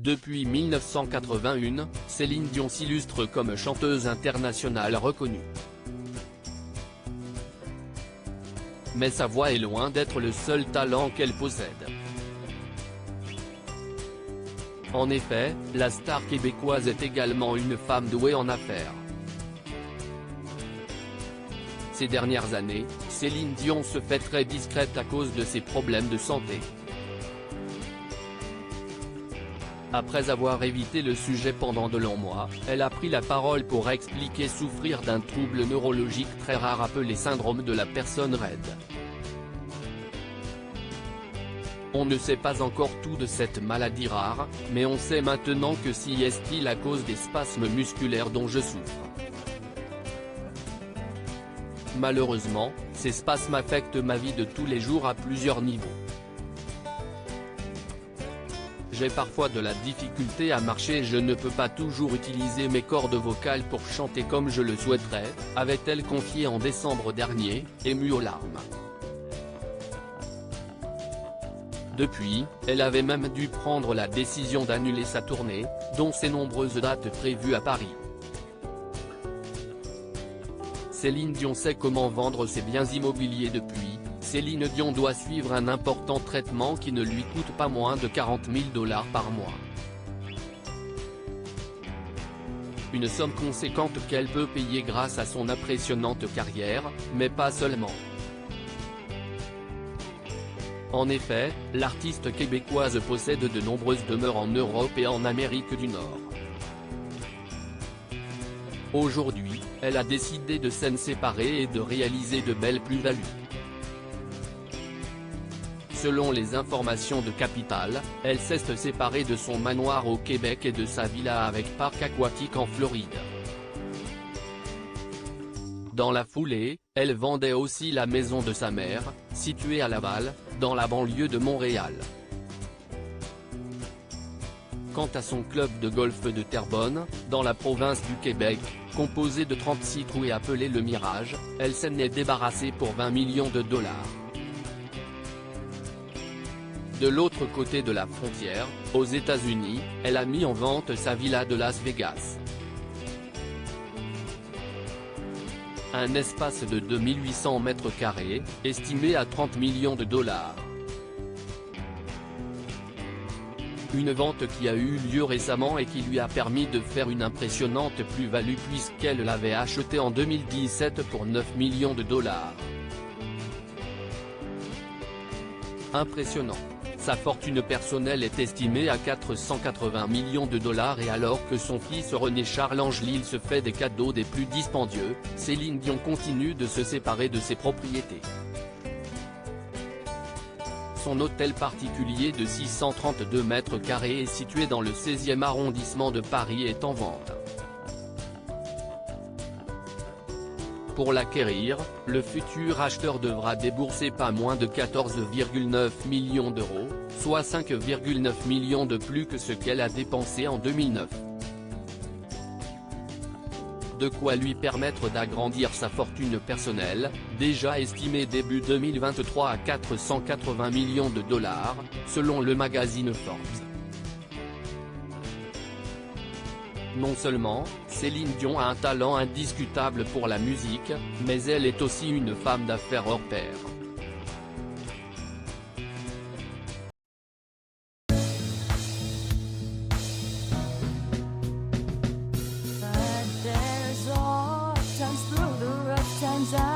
Depuis 1981, Céline Dion s'illustre comme chanteuse internationale reconnue. Mais sa voix est loin d'être le seul talent qu'elle possède. En effet, la star québécoise est également une femme douée en affaires. Ces dernières années, Céline Dion se fait très discrète à cause de ses problèmes de santé. Après avoir évité le sujet pendant de longs mois, elle a pris la parole pour expliquer souffrir d'un trouble neurologique très rare appelé syndrome de la personne raide. On ne sait pas encore tout de cette maladie rare, mais on sait maintenant que c'est à cause des spasmes musculaires dont je souffre. Malheureusement, ces spasmes affectent ma vie de tous les jours à plusieurs niveaux. J'ai parfois de la difficulté à marcher et je ne peux pas toujours utiliser mes cordes vocales pour chanter comme je le souhaiterais, avait-elle confié en décembre dernier, émue aux larmes. Depuis, elle avait même dû prendre la décision d'annuler sa tournée, dont ses nombreuses dates prévues à Paris. Céline Dion sait comment vendre ses biens immobiliers depuis. Céline Dion doit suivre un important traitement qui ne lui coûte pas moins de 40 000 $ par mois. Une somme conséquente qu'elle peut payer grâce à son impressionnante carrière, mais pas seulement. En effet, l'artiste québécoise possède de nombreuses demeures en Europe et en Amérique du Nord. Aujourd'hui, elle a décidé de s'en séparer et de réaliser de belles plus-values. Selon les informations de Capital, elle s'est séparée de son manoir au Québec et de sa villa avec parc aquatique en Floride. Dans la foulée, elle vendait aussi la maison de sa mère, située à Laval, dans la banlieue de Montréal. Quant à son club de golf de Terrebonne, dans la province du Québec, composé de 36 trous et appelé Le Mirage, elle s'en est débarrassée pour 20 millions de $. De l'autre côté de la frontière, aux États-Unis, elle a mis en vente sa villa de Las Vegas. Un espace de 2800 mètres carrés, estimé à 30 millions de $. Une vente qui a eu lieu récemment et qui lui a permis de faire une impressionnante plus-value puisqu'elle l'avait achetée en 2017 pour 9 millions de $. Impressionnant. Sa fortune personnelle est estimée à 480 millions de $ et alors que son fils René Charles Angelil se fait des cadeaux des plus dispendieux, Céline Dion continue de se séparer de ses propriétés. Son hôtel particulier de 632 mètres carrés est situé dans le 16e arrondissement de Paris et est en vente. Pour l'acquérir, le futur acheteur devra débourser pas moins de 14,9 millions €, soit 5,9 millions de plus que ce qu'elle a dépensé en 2009. De quoi lui permettre d'agrandir sa fortune personnelle, déjà estimée début 2023 à 480 millions de $, selon le magazine Forbes. Non seulement, Céline Dion a un talent indiscutable pour la musique, mais elle est aussi une femme d'affaires hors pair. Times